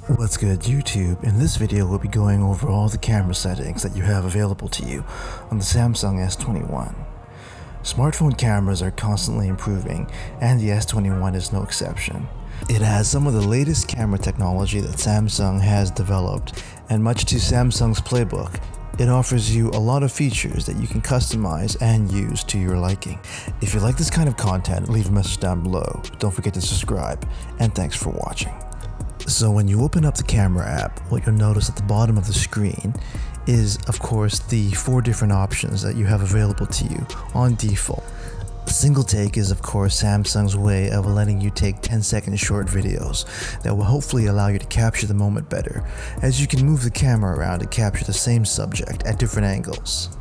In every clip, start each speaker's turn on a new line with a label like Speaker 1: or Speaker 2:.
Speaker 1: What's good, YouTube? In this video we'll be going over all the camera settings that you have available to you on the Samsung S21. Smartphone cameras are constantly improving, and the S21 is no exception. It has some of the latest camera technology that Samsung has developed, and much to Samsung's playbook, it offers you a lot of features that you can customize and use to your liking. If you like this kind of content, leave a message down below. Don't forget to subscribe, and thanks for watching. So when you open up the camera app, what you'll notice at the bottom of the screen is, of course, the 4 different options that you have available to you on default. Single take is, of course, Samsung's way of letting you take 10-second short videos that will hopefully allow you to capture the moment better, as you can move the camera around to capture the same subject at different angles.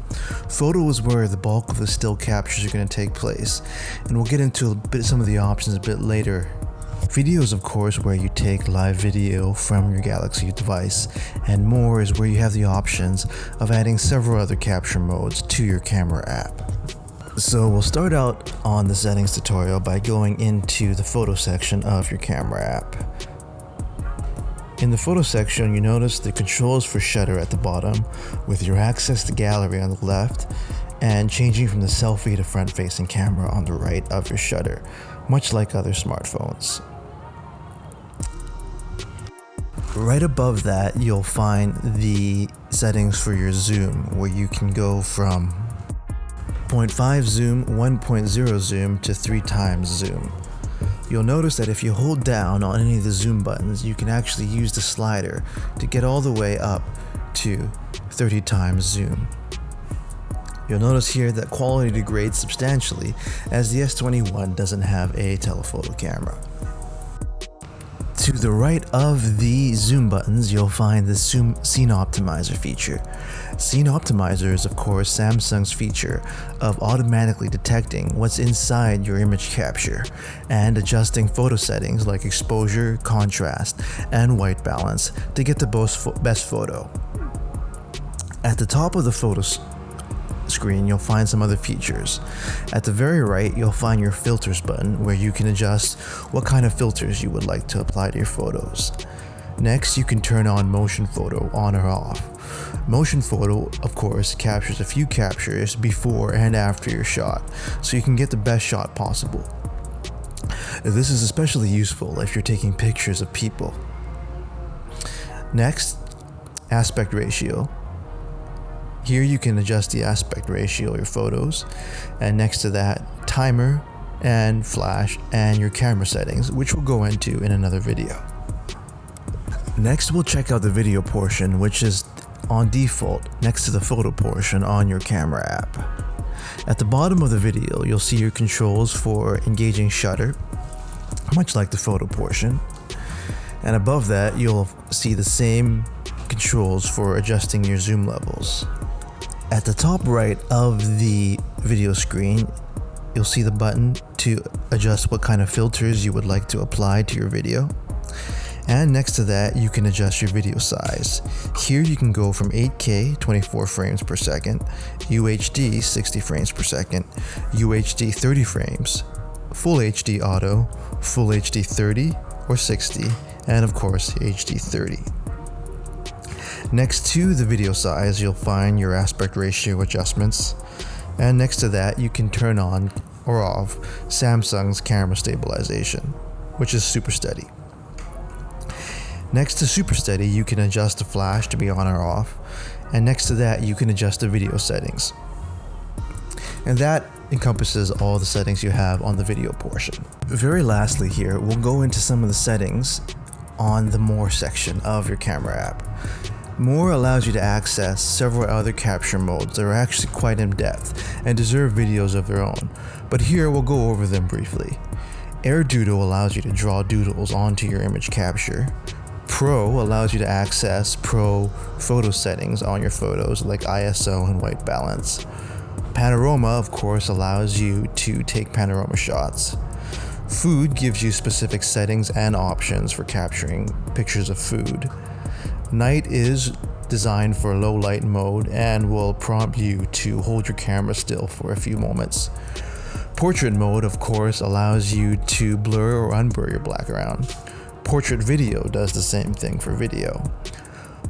Speaker 1: Photo is where the bulk of the still captures are going to take place, and we'll get into some of the options a bit later. Video is, of course, where you take live video from your Galaxy device, and more is where you have the options of adding several other capture modes to your camera app. So we'll start out on the settings tutorial by going into the photo section of your camera app. In the photo section, you notice the controls for shutter at the bottom, with your access to gallery on the left, and changing from the selfie to front-facing camera on the right of your shutter, much like other smartphones. Right above that, you'll find the settings for your zoom, where you can go from 0.5 zoom, 1.0 zoom to 3 times zoom. You'll notice that if you hold down on any of the zoom buttons, you can actually use the slider to get all the way up to 30 times zoom. You'll notice here that quality degrades substantially, as the S21 doesn't have a telephoto camera. To the right of the zoom buttons, you'll find the Zoom Scene Optimizer feature. Scene Optimizer is, of course, Samsung's feature of automatically detecting what's inside your image capture and adjusting photo settings like exposure, contrast, and white balance to get the best photo. At the top of the photo screen, you'll find some other features. At the very right, you'll find your filters button, where you can adjust what kind of filters you would like to apply to your photos. Next, you can turn on motion photo on or off. Motion photo, of course, captures a few captures before and after your shot, so you can get the best shot possible. This is especially useful if you're taking pictures of people. Next, aspect ratio. Here you can adjust the aspect ratio of your photos, and next to that, timer and flash and your camera settings, which we'll go into in another video. Next, we'll check out the video portion, which is on default next to the photo portion on your camera app. At the bottom of the video, you'll see your controls for engaging shutter, much like the photo portion, and above that you'll see the same controls for adjusting your zoom levels. At the top right of the video screen, you'll see the button to adjust what kind of filters you would like to apply to your video. And next to that, you can adjust your video size. Here you can go from 8K 24 frames per second, UHD 60 frames per second, UHD 30 frames, Full HD Auto, Full HD 30 or 60, and of course HD 30. Next to the video size, you'll find your aspect ratio adjustments, and next to that you can turn on or off Samsung's camera stabilization, which is super steady. Next to super steady, you can adjust the flash to be on or off, and next to that you can adjust the video settings. And that encompasses all the settings you have on the video portion. Very lastly here, we'll go into some of the settings on the More section of your camera app. More allows you to access several other capture modes that are actually quite in-depth and deserve videos of their own, but here we'll go over them briefly. Air Doodle allows you to draw doodles onto your image capture. Pro allows you to access pro photo settings on your photos like ISO and white balance. Panorama, of course, allows you to take panorama shots. Food gives you specific settings and options for capturing pictures of food. Night is designed for low light mode and will prompt you to hold your camera still for a few moments. Portrait mode, of course, allows you to blur or unblur your background. Portrait Video does the same thing for video.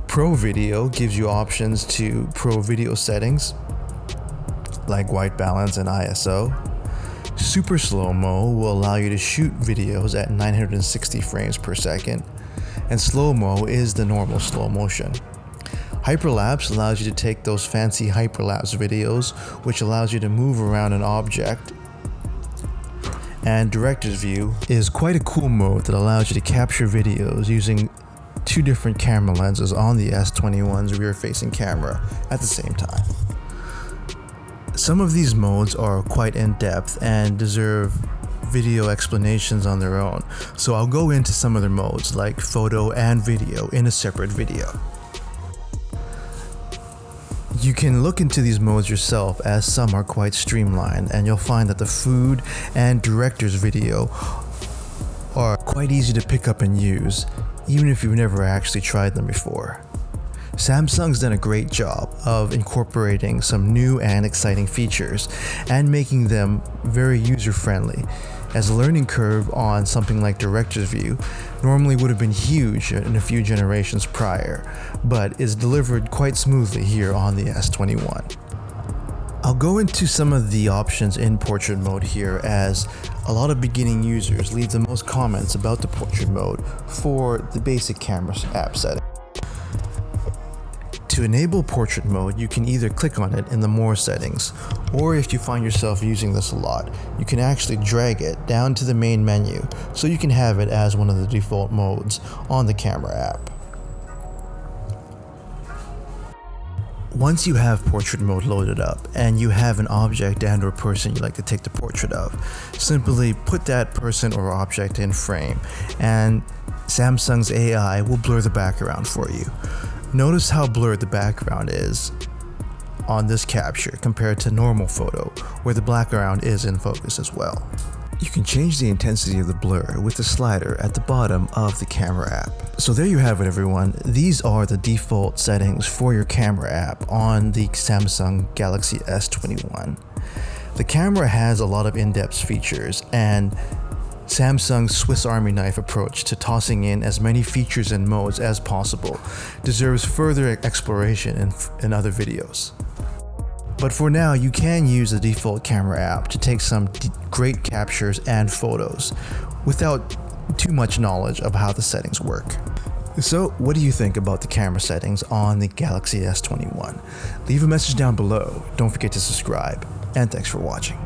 Speaker 1: Pro Video gives you options to Pro Video settings like white balance and ISO. Super Slow-Mo will allow you to shoot videos at 960 frames per second, and Slow-Mo is the normal slow motion. Hyperlapse allows you to take those fancy hyperlapse videos, which allows you to move around an object. And Director's View is quite a cool mode that allows you to capture videos using two different camera lenses on the S21's rear-facing camera at the same time. Some of these modes are quite in-depth and deserve video explanations on their own, so I'll go into some other modes like photo and video in a separate video. You can look into these modes yourself, as some are quite streamlined, and you'll find that the food and director's video are quite easy to pick up and use, even if you've never actually tried them before. Samsung's done a great job of incorporating some new and exciting features and making them very user-friendly, as the learning curve on something like Director's View normally would have been huge in a few generations prior, but is delivered quite smoothly here on the S21. I'll go into some of the options in portrait mode here, as a lot of beginning users leave the most comments about the portrait mode for the basic camera app setting. To enable portrait mode, you can either click on it in the More settings, or if you find yourself using this a lot, you can actually drag it down to the main menu so you can have it as one of the default modes on the camera app. Once you have portrait mode loaded up and you have an object and or person you'd like to take the portrait of, simply put that person or object in frame and Samsung's AI will blur the background for you. Notice how blurred the background is on this capture compared to normal photo, where the background is in focus as well. You can change the intensity of the blur with the slider at the bottom of the camera app. So there you have it, everyone. These are the default settings for your camera app on the Samsung Galaxy S21. The camera has a lot of in-depth features, and Samsung's Swiss Army knife approach to tossing in as many features and modes as possible deserves further exploration in other videos. But for now, you can use the default camera app to take some great captures and photos without too much knowledge of how the settings work. So what do you think about the camera settings on the Galaxy S21? Leave a message down below, don't forget to subscribe, and thanks for watching.